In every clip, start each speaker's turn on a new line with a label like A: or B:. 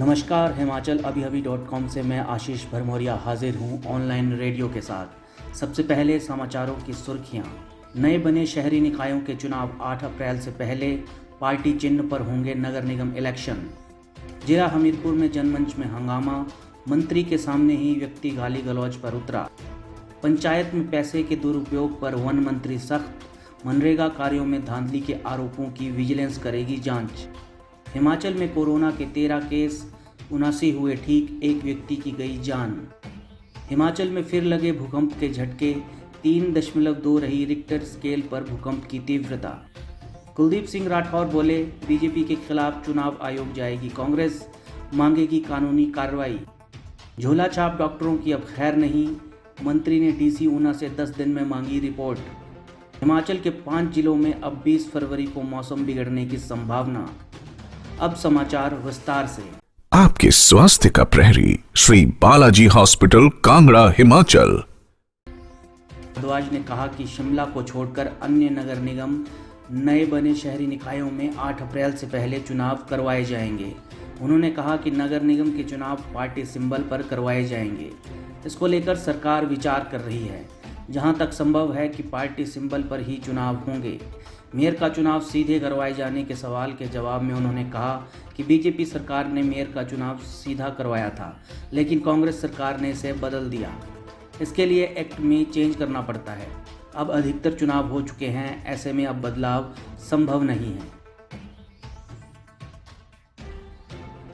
A: नमस्कार, हिमाचल अभी अभी .com से मैं आशीष भरमौरिया हाजिर हूँ ऑनलाइन रेडियो के साथ। सबसे पहले समाचारों की सुर्खियाँ। नए बने शहरी निकायों के चुनाव 8 अप्रैल से पहले पार्टी चिन्ह पर होंगे नगर निगम इलेक्शन। जिला हमीरपुर में जनमंच में हंगामा, मंत्री के सामने ही व्यक्ति गाली गलौज पर उतरा। पंचायत में पैसे के दुरुपयोग पर वन मंत्री सख्त, मनरेगा कार्यों में धांधली के आरोपों की विजिलेंस करेगी जांच। हिमाचल में कोरोना के 13 केस, 79 हुए ठीक, एक व्यक्ति की गई जान। हिमाचल में फिर लगे भूकंप के झटके, 3.2 रही रिक्टर स्केल पर भूकंप की तीव्रता। कुलदीप सिंह राठौर बोले, बीजेपी के खिलाफ चुनाव आयोग जाएगी कांग्रेस, मांगेगी कानूनी कार्रवाई। झोला छाप डॉक्टरों की अब खैर नहीं, मंत्री ने डीसी ऊना से 10 दिन में मांगी रिपोर्ट। हिमाचल के 5 जिलों में अब 20 फरवरी को मौसम बिगड़ने की संभावना। अब समाचार विस्तार से।
B: आपके स्वास्थ्य का प्रहरी श्री बालाजी हॉस्पिटल, कांगड़ा, हिमाचल।
A: भारद्वाज ने कहा कि शिमला को छोड़कर अन्य नगर निगम नए बने शहरी निकायों में 8 अप्रैल से पहले चुनाव करवाए जाएंगे। उन्होंने कहा कि नगर निगम के चुनाव पार्टी सिंबल पर करवाए जाएंगे। इसको लेकर सरकार विचार कर रही है। जहां तक संभव है कि पार्टी सिंबल पर ही चुनाव होंगे। मेयर का चुनाव सीधे करवाए जाने के सवाल के जवाब में उन्होंने कहा कि बीजेपी सरकार ने मेयर का चुनाव सीधा करवाया था, लेकिन कांग्रेस सरकार ने इसे बदल दिया। इसके लिए एक्ट में चेंज करना पड़ता है। अब अधिकतर चुनाव हो चुके हैं, ऐसे में अब बदलाव संभव नहीं है।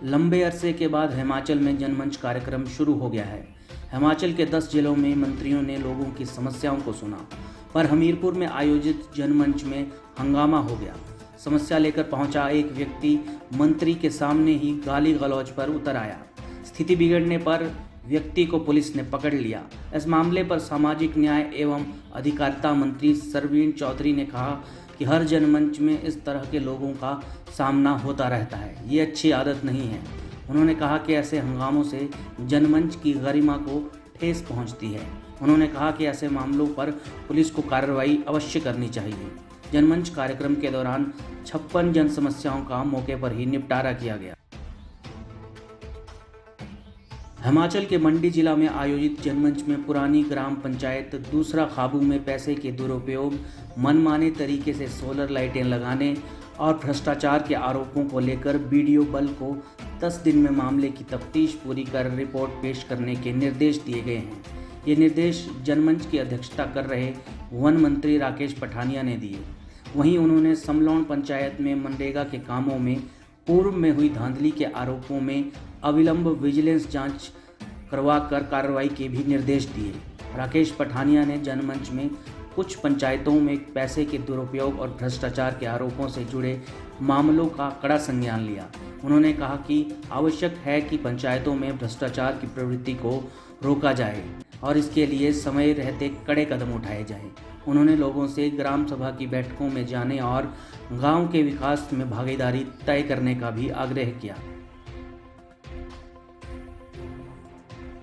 A: लंबे अरसे के बाद हिमाचल में जनमंच कार्यक्रम शुरू हो गया है। हिमाचल के 10 जिलों में मंत्रियों ने लोगों की समस्याओं को सुना, पर हमीरपुर में आयोजित जनमंच में हंगामा हो गया। समस्या लेकर पहुंचा एक व्यक्ति मंत्री के सामने ही गाली गलौज पर उतर आया। स्थिति बिगड़ने पर व्यक्ति को पुलिस ने पकड़ लिया। इस मामले पर सामाजिक न्याय एवं अधिकारिता मंत्री सरवीण चौधरी ने कहा कि हर जनमंच में इस तरह के लोगों का सामना होता रहता है, ये अच्छी आदत नहीं है। उन्होंने कहा कि ऐसे हंगामों से जनमंच की गरिमा को ठेस पहुंचती है। उन्होंने कहा कि ऐसे मामलों पर पुलिस को कार्रवाई अवश्य करनी चाहिए। जनमंच कार्यक्रम के दौरान 56 जन समस्याओं का मौके पर ही निपटारा किया गया। हिमाचल के मंडी जिला में आयोजित जनमंच में पुरानी ग्राम पंचायत दूसरा काबू में पैसे के दुरुपयोग, मनमाने तरीके से सोलर लाइटें लगाने और भ्रष्टाचार के आरोपों को लेकर बीडीओ बल को 10 दिन में मामले की तफ्तीश पूरी कर रिपोर्ट पेश करने के निर्देश दिए गए हैं। ये निर्देश जनमंच की अध्यक्षता कर रहे वन मंत्री राकेश पठानिया ने दिए। वहीं उन्होंने समलौन पंचायत में मनरेगा के कामों में पूर्व में हुई धांधली के आरोपों में अविलंब विजिलेंस जांच करवाकर कार्रवाई के भी निर्देश दिए। राकेश पठानिया ने जनमंच में कुछ पंचायतों में पैसे के दुरुपयोग और भ्रष्टाचार के आरोपों से जुड़े मामलों का कड़ा संज्ञान लिया। उन्होंने कहा कि आवश्यक है कि पंचायतों में भ्रष्टाचार की प्रवृत्ति को रोका जाए और इसके लिए समय रहते कड़े कदम उठाए जाएं। उन्होंने लोगों से ग्राम सभा की बैठकों में जाने और गांव के विकास में भागीदारी तय करने का भी आग्रह किया।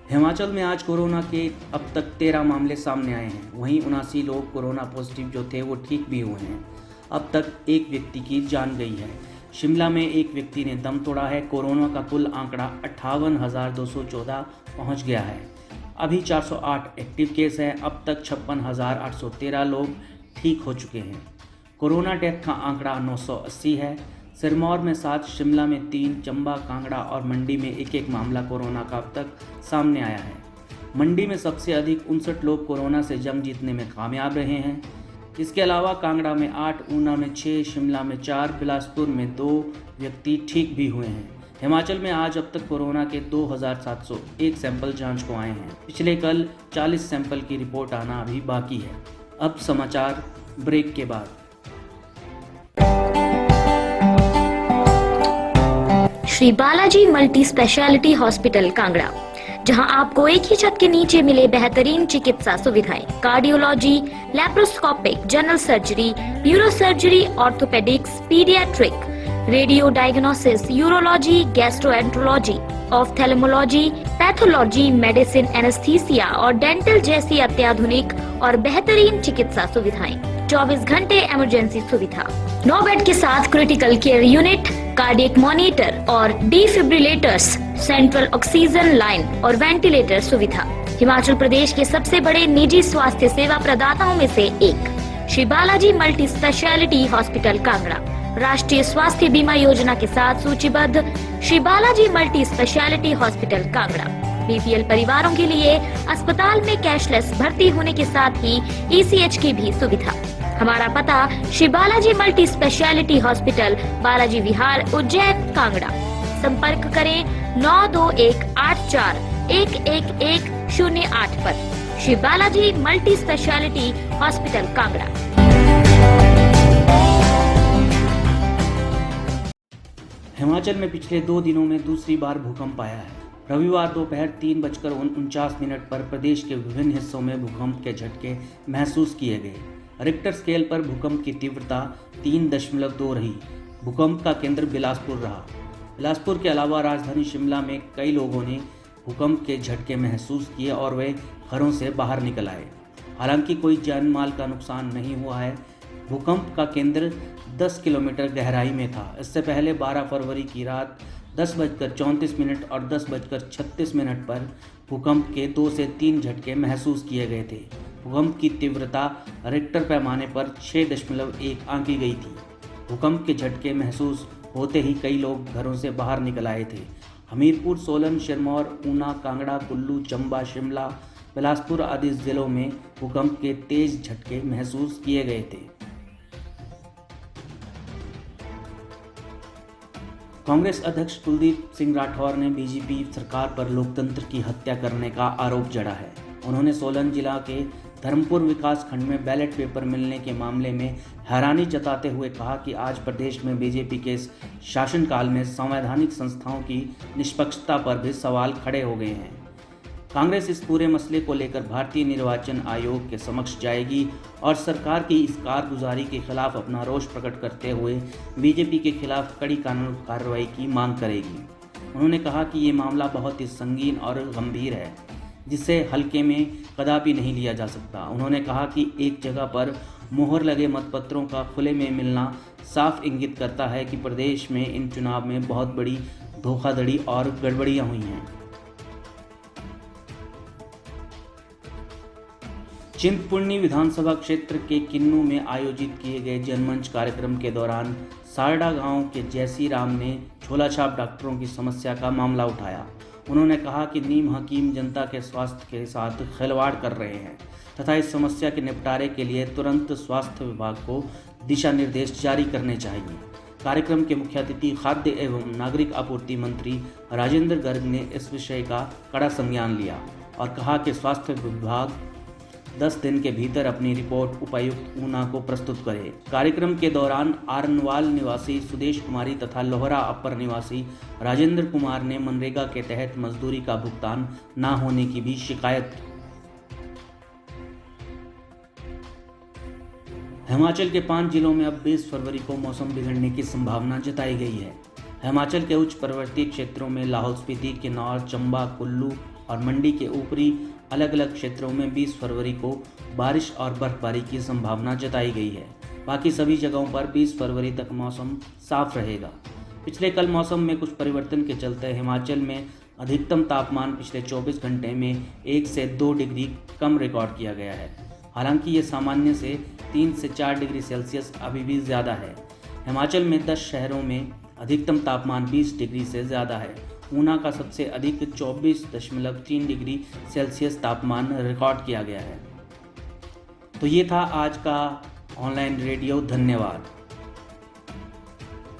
A: हिमाचल में आज कोरोना के अब तक 13 मामले सामने आए हैं। वहीं 79 लोग कोरोना पॉजिटिव जो थे वो ठीक भी हुए हैं। अब तक एक व्यक्ति की जान गई है। शिमला में एक व्यक्ति ने दम तोड़ा है। कोरोना का कुल आंकड़ा 58,214 पहुंच गया है। अभी 408 एक्टिव केस हैं। अब तक 56,813 लोग ठीक हो चुके हैं। कोरोना डेथ का आंकड़ा 980 है। सिरमौर में 7, शिमला में 3, चंबा, कांगड़ा और मंडी में एक मामला कोरोना का अब तक सामने आया है। मंडी में सबसे अधिक 59 लोग कोरोना से जंग जीतने में कामयाब रहे हैं। इसके अलावा कांगड़ा में 8, ऊना में 6, शिमला में 4, बिलासपुर में 2 व्यक्ति ठीक भी हुए हैं। हिमाचल में आज अब तक कोरोना के 2,701 सैंपल जांच को आए हैं। पिछले कल 40 सैंपल की रिपोर्ट आना अभी बाकी है। अब समाचार ब्रेक के बाद।
C: Shri Balaji multi speciality hospital, Kangra, जहां आपको एक ही छत के नीचे मिले बेहतरीन चिकित्सा सुविधाएं, cardiology, laparoscopic, general surgery, neuro surgery, orthopaedics, paediatric, radio diagnosis, urology, gastroenterology, ophthalmology, pathology, medicine, anaesthesia और डेंटल जैसी अत्याधुनिक और बेहतरीन चिकित्सा सुविधाएं, 24 घंटे इमरजेंसी सुविधा, 9 बेड के साथ critical care unit, cardiac monitor और डिफिब्रिलेटर्स, सेंट्रल ऑक्सीजन लाइन और वेंटिलेटर सुविधा। हिमाचल प्रदेश के सबसे बड़े निजी स्वास्थ्य सेवा प्रदाताओं में से एक Shri Balaji multi speciality hospital Kangra राष्ट्रीय स्वास्थ्य बीमा योजना के साथ सूचीबद्ध Shri Balaji multi speciality hospital Kangra BPL परिवारों के लिए अस्पताल में कैशलेस भर्ती होने के साथ ही ईसीएच की भी सुविधा। हमारा पता Shri Balaji multi speciality hospital, Balaji Vihar, Ujjain, Kangra. संपर्क करें 9218411108 पर। Shri Balaji multi speciality hospital Kangra.
A: Himachal में पिछले 2 दिनों में दूसरी बार भूकंप आया है। रविवार दोपहर 3:49 पर प्रदेश के विभिन्न हिस्सों में भूकंप के झटके महसूस किए गए। रिक्टर स्केल पर भूकंप की तीव्रता 3.2 रही। भूकंप का केंद्र बिलासपुर रहा। बिलासपुर के अलावा राजधानी शिमला में कई लोगों ने भूकंप के झटके महसूस किए और वे घरों से बाहर निकल आए। हालांकि कोई जान माल का नुकसान नहीं हुआ है। भूकंप का केंद्र 10 किलोमीटर गहराई में था। इससे पहले 12 फरवरी की रात 10:34 और 10:36 पर भूकंप के 2 से 3 झटके महसूस किए गए थे। भूकंप की तीव्रता रिक्टर पैमाने पर 6.1 आंकी गई थी। भूकंप के झटके महसूस होते ही कई लोग घरों से बाहर निकल आए थे। हमीरपुर, सोलन, सिरमौर, ऊना, कांगड़ा, कुल्लू, चंबा, शिमला, बिलासपुर आदि जिलों में भूकंप के तेज झटके महसूस किए गए थे। कांग्रेस अध्यक्ष कुलदीप सिंह राठौर ने बीजेपी सरकार पर लोकतंत्र की हत्या करने का आरोप जड़ा है। उन्होंने सोलन जिला के धर्मपुर विकास खंड में बैलेट पेपर मिलने के मामले में हैरानी जताते हुए कहा कि आज प्रदेश में बीजेपी के शासनकाल में संवैधानिक संस्थाओं की निष्पक्षता पर भी सवाल खड़े हो गए हैं। कांग्रेस इस पूरे मसले को लेकर भारतीय निर्वाचन आयोग के समक्ष जाएगी और सरकार की इस कारगुजारी के खिलाफ अपना रोष प्रकट करते हुए बीजेपी के खिलाफ कड़ी कानूनी कार्रवाई की मांग करेगी। उन्होंने कहा कि ये मामला बहुत ही संगीन और गंभीर है, जिसे हल्के में कदापि नहीं लिया जा सकता। उन्होंने कहा कि एक जगह पर मोहर लगे मतपत्रों का खुले में मिलना साफ इंगित करता है कि प्रदेश में इन चुनाव में बहुत बड़ी धोखाधड़ी और गड़बड़ियां हुई हैं। चिंतपूर्णी विधानसभा क्षेत्र के किन्नू में आयोजित किए गए जनमंच कार्यक्रम के दौरान सारडा गांव के जैसी राम ने झोलाछाप डॉक्टरों की समस्या का मामला उठाया। उन्होंने कहा कि नीम हकीम जनता के स्वास्थ्य के साथ खिलवाड़ कर रहे हैं तथा इस समस्या के निपटारे के लिए तुरंत स्वास्थ्य विभाग को दिशा निर्देश जारी करने चाहिए। कार्यक्रम के मुख्य अतिथि खाद्य एवं नागरिक आपूर्ति मंत्री राजेंद्र गर्ग ने इस विषय का कड़ा संज्ञान लिया और कहा कि स्वास्थ्य विभाग 10 दिन के भीतर अपनी रिपोर्ट उपायुक्त ऊना को प्रस्तुत करे। कार्यक्रम के दौरान आरनवाल निवासी सुदेश कुमारी तथा लोहरा अपर निवासी राजेंद्र कुमार ने मनरेगा के तहत मजदूरी का भुगतान न होने की भी शिकायत की। हिमाचल के 5 जिलों में अब 20 फरवरी को मौसम बिगड़ने की संभावना जताई गई है। हिमाचल के उच्च पर्वतीय क्षेत्रों में लाहौल स्पीति, किन्नौर, चंबा, कुल्लू और मंडी के ऊपरी अलग अलग क्षेत्रों में 20 फरवरी को बारिश और बर्फबारी की संभावना जताई गई है। बाकी सभी जगहों पर 20 फरवरी तक मौसम साफ रहेगा। पिछले कल मौसम में कुछ परिवर्तन के चलते हिमाचल में अधिकतम तापमान पिछले 24 घंटे में 1 से 2 डिग्री कम रिकॉर्ड किया गया है। हालांकि ये सामान्य से 3 से 4 डिग्री सेल्सियस अभी भी ज़्यादा है। हिमाचल में 10 शहरों में अधिकतम तापमान 20 डिग्री से ज़्यादा है। ऊना का सबसे अधिक 24.3 डिग्री सेल्सियस तापमान रिकॉर्ड किया गया है। तो ये था आज का ऑनलाइन रेडियो। धन्यवाद।